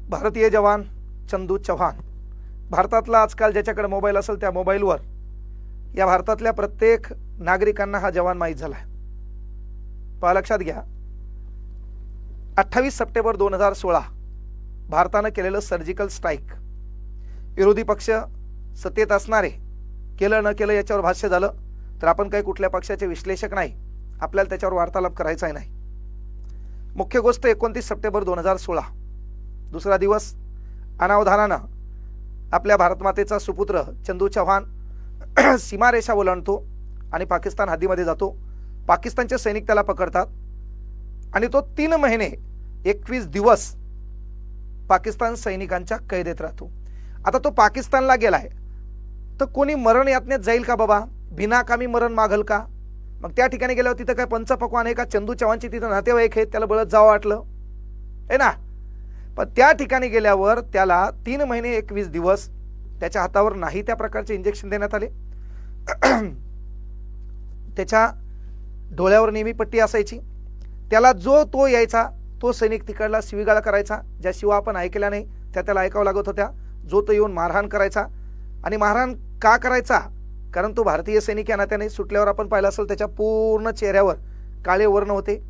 भारतीय जवान चंदू चव्हाण, भारतातला आजकाल ज्याच्याकडे मोबाईल असेल त्या मोबाईलवर या भारतातल्या प्रत्येक नागरिकांना हा जवान माहीत झालाय। पहा, लक्षात घ्या, 28 सप्टेंबर 2016 भारतानं केलेलं सर्जिकल स्ट्राईक, विरोधी पक्ष सत्तेत असणारे केलं न केलं याच्यावर भाष्य झालं तर आपण काही कुठल्या पक्षाचे विश्लेषक नाही, आपल्याला त्याच्यावर वार्तालाप करायचा नाही। मुख्य गोष्ट 29 सप्टेंबर 2016 दुसरा दिवस अनावधानानं आपल्या भारतमातेचा सुपुत्र चंदू चव्हाण सीमारेषा ओलांडतो आणि पाकिस्तान हद्दीमध्ये जातो। पाकिस्तानचे सैनिक त्याला पकडतात आणि तो 3 महिने 21 दिवस पाकिस्तान सैनिकांच्या कैदेत राहतो। आता तो पाकिस्तानला गेलाय तर कोणी मरण यातनेत जाईल का बाबा? बिनाकामी मरण मागल का? मग त्या ठिकाणी गेल्यावर तिथं काय पंचपक्वान आहे का? चंदू चव्हाणची तिथं नातेवाईक आहेत, त्याला बळत जावं वाटलं आहे ना? पण त्या ठिकाणी गेल्यावर त्याला 3 महिने 21 दिवस त्याच्या हातावर नाही त्या प्रकारचे इंजेक्शन देण्यात आले। त्याच्या डोळ्यावर नेहमी पट्टी असायची। त्याला जो तो यायचा तो सैनिक तिकडला शिवीगाळ करायचा, ज्या शिवा आपण ऐकल्या नाही त्या त्याला ऐकावं लागत होत्या। जो तो येऊन मारहाण करायचा आणि मारहाण का करायचा? कारण तो भारतीय सैनिक या नात्याने सुटल्यावर आपण पाहिलं असेल त्याच्या पूर्ण चेहऱ्यावर काळे वर्ण होते।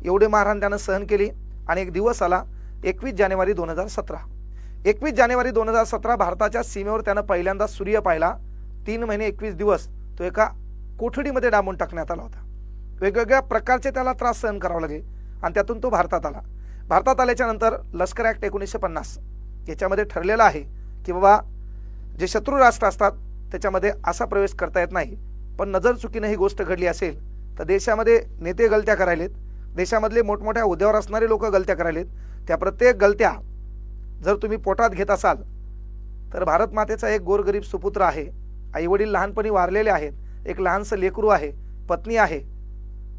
एवढे मारहाण त्यानं सहन केली आणि एक दिवस आला 21 जानेवारी 2017। 21 जानेवारी 2017 भारताच्या सीमेवर त्यानं पहिल्यांदा सूर्य पाहिला। 3 महिने 21 दिवस तो एका कोठडीमध्ये डांबून टाकण्यात आला होता। वेगवेगळ्या प्रकारचे त्याला त्रास सहन करावे लागले आणि त्यातून तो भारतात आला। भारतात आल्याच्या नंतर लष्कर ॲक्ट 1950 याच्यामध्ये ठरलेलं आहे की बाबा जे शत्रू राष्ट्र असतात त्याच्यामध्ये असा प्रवेश करता येत नाही। पण नजर चुकीने ही गोष्ट घडली असेल तर देशामध्ये नेते गलत्या करायलेत, देशामधले मोठमोठ्या हुद्द्यावर असणारे लोक गलत्या करायलेत। त्या प्रत्येक गलत्या जर तुम्ही पोटात घेत असाल तर भारत मातेचा एक गोरगरीब सुपुत्र आहे, आई वडील लहानपणी वारलेले आहेत, एक लहानसं लेकरू आहे, पत्नी आहे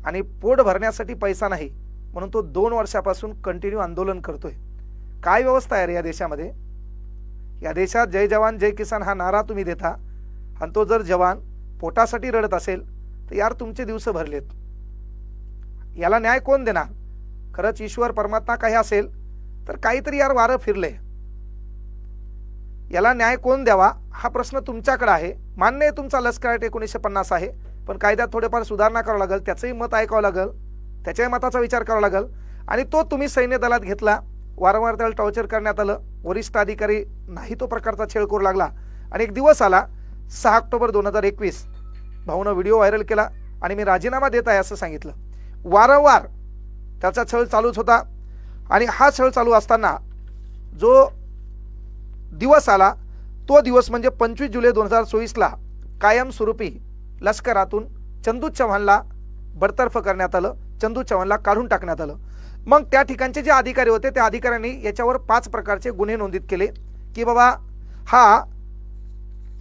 आणि पोट भरण्यासाठी पैसा नाही म्हणून तो 2 वर्षापासून कंटिन्यू आंदोलन करतोय। काय व्यवस्था आहे रे या देशामध्ये? या देशात जय जवान जय किसान हा नारा तुम्ही देता आणि तो जर जवान पोटासाठी रडत असेल तर यार तुमचे दिवस भरलेत। याला न्याय कोण देणार? खरंच ईश्वर परमात्मा काही असेल तर काहीतरी यार वारं फिरले, याला न्याय कोण द्यावा हा प्रश्न तुमच्याकडे आहे। मान्य आहे तुमचा लष्कर ॲक्ट 1950 आहे, पण कायद्यात थोडेफार सुधारणा करावं लागेल, त्याचंही मत ऐकावं लागेल, त्याच्याही मताचा विचार करावा लागेल। आणि तो तुम्ही सैन्य दलात घेतला, वारंवार त्याला टॉर्चर करण्यात आलं, वरिष्ठ अधिकारी नाही तो प्रकारचा छळ करू लागला आणि एक दिवस आला 6 ऑक्टोबर 2021 भाऊनं व्हिडिओ व्हायरल केला आणि मी राजीनामा देत आहे असं सांगितलं। वारंवार त्याचा छळ चालूच होता आणि हा छळ चालू असताना जो दिवस आला तो दिवस म्हणजे 25 जुलै 2024ला कायमस्वरूपी लष्करातून चंदू चव्हाणला बडतर्फ करण्यात आलं, चंदू चव्हाणला काढून टाकण्यात आलं। मग त्या ठिकाणचे जे अधिकारी होते त्या अधिकाऱ्यांनी याच्यावर 5 प्रकारचे गुन्हे नोंदित केले की बाबा हा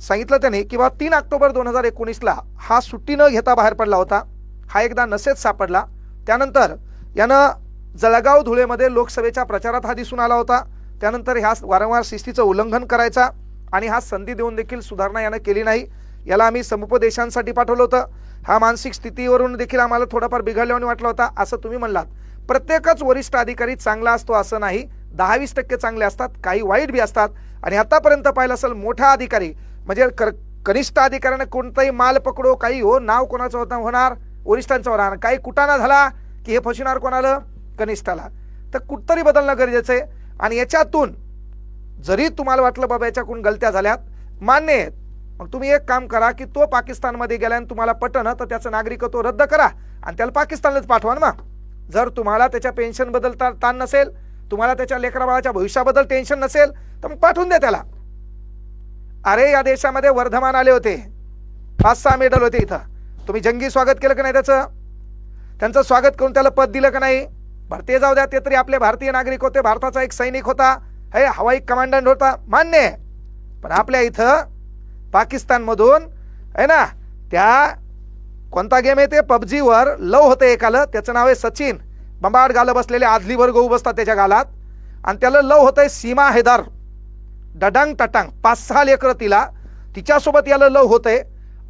सांगितलं त्याने की बाबा 3 ऑक्टोबर 2019ला हा सुट्टी न घेता बाहेर पडला होता, हा एकदा नशेत सापडला, त्यानंतर यानं जळगाव धुळेमध्ये लोकसभेच्या प्रचारात हा दिसून आला होता, त्यानंतर ह्या वारंवार शिस्तीचं उल्लंघन करायचा आणि हा संधी देऊन देखील सुधारणा यानं केली नाही। याला आम्ही समुपदेशांसाठी पाठवलं होतं, हा मानसिक स्थितीवरून देखील आम्हाला थोडाफार बिघडल्याने वाटला होता असं तुम्ही म्हणलात। प्रत्येकच वरिष्ठ अधिकारी चांगला असतो असं नाही, 10-20% चांगले असतात, काही वाईट बी असतात। आणि आतापर्यंत पाहिलं असेल मोठा अधिकारी म्हणजे कनिष्ठ अधिकाऱ्याने कोणताही माल पकडो काही हो, नाव कोणाचं होणार? वरिष्ठांचं होणार। काही कुटाणा झाला की हे फसवणार कोणाला? कनिष्ठाला। तर कुठतरी बदलणं गरजेचं आहे आणि याच्यातून जरी तुम्हाला वाटलं बाबा याच्याकडून गलत्या झाल्यात मान्य आहेत, मग तुम्ही एक काम करा की तो पाकिस्तानमध्ये गेल्याने तुम्हाला पटणं तर त्याचं नागरिकत्व रद्द करा आणि त्याला पाकिस्तानलाच पाठवा ना। जर तुम्हाला त्याच्या पेन्शन बद्दल ताण नसेल, तुम्हाला त्याच्या लेकराबाळाच्या भविष्याबद्दल टेन्शन नसेल तर मग पाठवून द्या त्याला। अरे या देशामध्ये वर्धमान आले होते, 5-6 मेडल होते, इथं तुम्ही जंगी स्वागत केलं का नाही? त्यांचं स्वागत करून त्याला पद दिलं का नाही? भारतीय जाऊ द्या, ते तरी आपले भारतीय नागरिक होते, भारताचा एक सैनिक होता, हे हवाई कमांडंट होता, मान्य आहे। पण आपल्या इथं पाकिस्तानमधून आहे ना त्या कोणता गेम आहे ते पबजीवर लव होतं एकाला, त्याचं नाव आहे सचिन, बंबाड गालं बसलेले आदलीवर गहू बसतात त्याच्या गालात आणि त्याला लव होतंय सीमा हैदर, डडंग टटंग 5-6 लेकरं तिच्यासोबत याला लव होतंय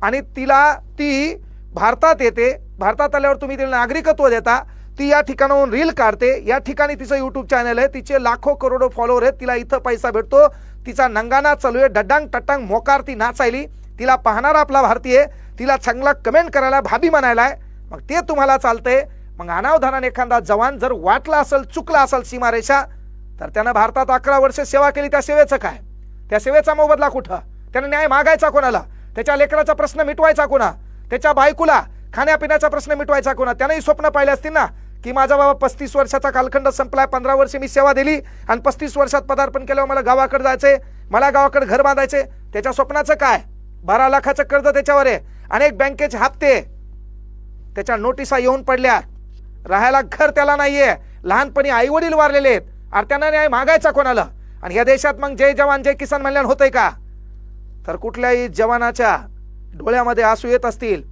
आणि ती भारतात येते। भारतात आल्यावर तुम्ही तिला नागरिकत्व देता, ती या ठिकाणाहून रील काढते, या ठिकाणी तिचं यूट्यूब चॅनल आहे, तिचे लाखो करोडो फॉलोअर आहेत, तिला इथं पैसा भेटतो, तिचा नंगाना चालू आहे, डड्डांग टट्टांग मोकार ती नाचायली, तिला पाहणारा आपला भारतीय, तिला चांगला कमेंट करायला, भाभी म्हणायलाय, मग ते तुम्हाला चालतंय। मग अनावधानाने एखादा जवान जर वाटला असेल, चुकला असेल सीमारेषा, तर त्यानं भारतात 11 वर्ष सेवा केली, त्या सेवेचं काय? त्या सेवेचा मोबदला कुठं? त्यानं न्याय मागायचा कोणाला? त्याच्या लेकराचा प्रश्न मिटवायचा कोणा? त्याच्या बायकोला खाण्यापिण्याचा प्रश्न मिटवायचा कोणा? त्यानंही स्वप्न पाहिले असतील ना की माझा बाबा 35 वर्षाचा कालखंड संपलाय, 15 वर्ष मी सेवा दिली आणि 35 वर्षात पदार्पण केल्यावर मला गावाकडे जायचंय, मला गावाकडे घर बांधायचे। त्याच्या स्वप्नाचं काय? 12 लाखाचं कर्ज त्याच्यावर आहे, अनेक बँकेचे हप्ते, त्याच्या नोटिसा येऊन पडल्या, राहायला घर त्याला नाहीये, लहानपणी आई वडील वारलेले आहेत, अरे त्यांना न्याय मागायचा कोणाला? आणि या देशात मग जय जवान जय किसान म्हणल्यानं होतंय का? तर कुठल्याही जवानाच्या डोळ्यामध्ये आसू येत असतील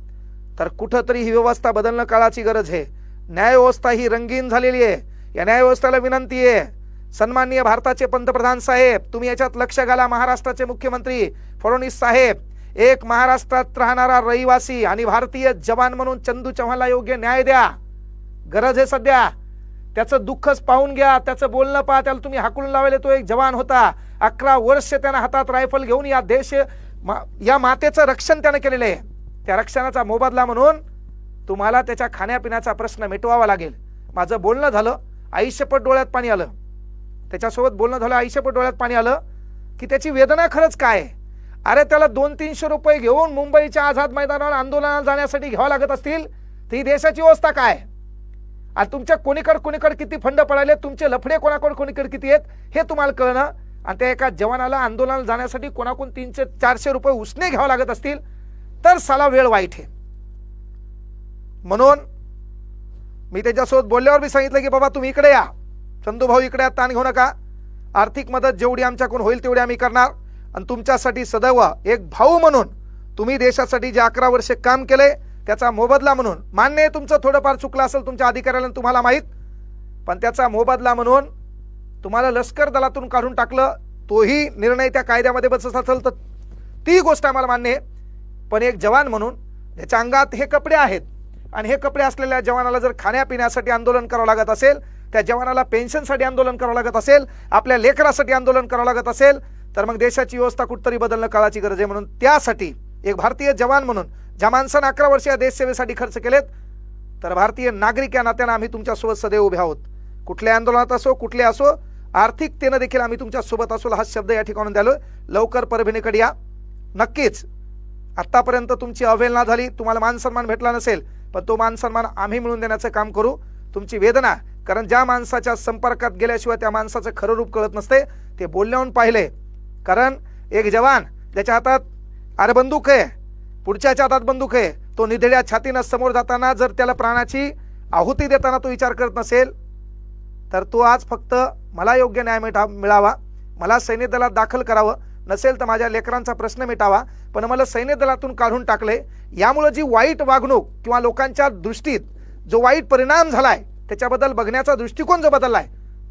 तर कुठंतरी ही व्यवस्था बदलणं काळाची गरज आहे। न्यायव्यवस्था ही रंगीन झालेली आहे। या न्यायव्यवस्थेला विनंती आहे, सन्माननीय भारताचे पंतप्रधान साहेब, तुम्ही याच्यात लक्ष घाला। महाराष्ट्राचे मुख्यमंत्री फडणवीस साहेब, एक महाराष्ट्रात राहणारा रहिवासी आणि भारतीय जवान म्हणून चंदू चव्हाणला योग्य न्याय द्या, गरज आहे सध्या। त्याचं दुःखच पाहून घ्या, त्याचं बोलणं पहा, त्याला तुम्ही हाकलून लावले, तो एक जवान होता, 11 वर्ष त्यानं हातात रायफल घेऊन या या मातेचं रक्षण त्यानं केलेलं आहे। त्या रक्षणाचा मोबदला म्हणून तुम्हाला त्याच्या खाण्यापिण्याचा प्रश्न मिटवावा लागेल। माझं बोलणं झालं, आयुष्यपट डोळ्यात पाणी आलं, त्याच्यासोबत बोलणं झालं, आयुष्यपट डोळ्यात पाणी आलं की त्याची वेदना खरंच काय आहे। अरे त्याला 200-300 रुपये घेऊन मुंबईच्या आझाद मैदानावर आंदोलनाला जाण्यासाठी घ्यावं लागत असतील तर ही देशाची अवस्था काय? आणि तुमच्या कोणीकडे किती फंड पडाले, तुमचे लफडे कोणीकडे किती आहेत हे तुम्हाला कळणं, आणि त्या एका जवानाला आंदोलनाला जाण्यासाठी कोणाकडून 300-400 रुपये उसने घ्यावं लागत असतील तर साला वेळ वाईट आहे। म्हणून मी त्याच्यासोबत बोलल्यावर मी सांगितलं की बाबा तुम्ही इकडे या, चंदू भाऊ इकडे या, ताण घेऊ नका, आर्थिक मदत जेवढी आमच्याकडून होईल तेवढी आम्ही करणार, आणि तुमच्यासाठी सदैव एक भाऊ म्हणून तुम्ही देशासाठी जे 11 वर्षे काम केले त्याचा मोबदला म्हणून, मान्य आहे तुमचं थोडंफार चुकलं असेल तुमच्या अधिकाऱ्याला तुम्हाला माहीत, पण त्याचा मोबदला म्हणून तुम्हाला लष्कर दलातून काढून टाकलं, तोही निर्णय त्या कायद्यामध्ये बसत असेल तर ती गोष्ट आम्हाला मान्य आहे। पण एक जवान म्हणून त्याच्या अंगात हे कपडे आहेत, आणि हे कपडे असलेल्या जवानाला जर खाण्यापिण्यासाठी आंदोलन करावं लागत असेल, त्या जवानाला पेन्शनसाठी आंदोलन करावं लागत असेल, आपल्या लेकरासाठी आंदोलन करावं लागत असेल, तर मग देशाची व्यवस्था कुठतरी बदलणं काळाची गरज आहे। म्हणून त्यासाठी एक भारतीय जवान म्हणून ज्या माणसानं 11 वर्ष या देशसेवेसाठी खर्च केलेत, तर भारतीय नागरिक या नात्यानं आम्ही तुमच्यासोबत सदैव उभे आहोत। कुठल्या आंदोलनात असो, कुठले असो, आर्थिकतेनं देखील आम्ही तुमच्या सोबत असो, हा शब्द या ठिकाणी द्यालोय। लवकर परभणीकडे या, नक्कीच। आतापर्यंत तुमची अवहेलना झाली, तुम्हाला मान सन्मान भेटला नसेल, पण तो मान सन्मान आम्ही मिळवून देण्याचं काम करू। तुमची वेदना, कारण ज्या माणसाच्या संपर्कात गेल्याशिवाय त्या माणसाचं खरं रूप कळत नसते, ते बोलण्याहून पाहिले। कारण एक जवान ज्याच्या हातात अरे बंदूक आहे, पुढच्याच्या हातात बंदूक आहे, तो निधड्या छातीनं समोर जाताना जर त्याला प्राणाची आहुती देताना तो विचार करत नसेल, तर तो आज फक्त मला योग्य न्याय मिळावा, मला सैन्य दलात दाखल करावं, नसेल तर माझ्या लेकरांचा प्रश्न मिटावा, पण मला सैन्य दलातून काढून टाकले, यामुळे जी वाईट वागणूक किंवा लोकांच्या दृष्टीत जो वाईट परिणाम झालाय, त्याच्याबद्दल बघण्याचा दृष्टिकोन जो बदललाय,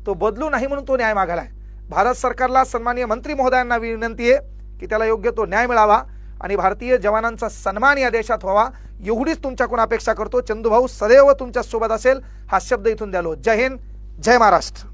तो बदलू नाही म्हणून तो न्याय मागायलाय। भारत सरकारला, सन्माननीय मंत्री महोदयांना विनंती आहे की त्याला योग्य तो न्याय मिळावा आणि भारतीय जवानांचा सन्मान या देशात व्हावा, एवढीच तुमच्याकडून अपेक्षा करतो। चंदू भाऊ सदैव तुमच्या सोबत असेल, हा शब्द इथून द्यालो। जय हिंद, जय महाराष्ट्र।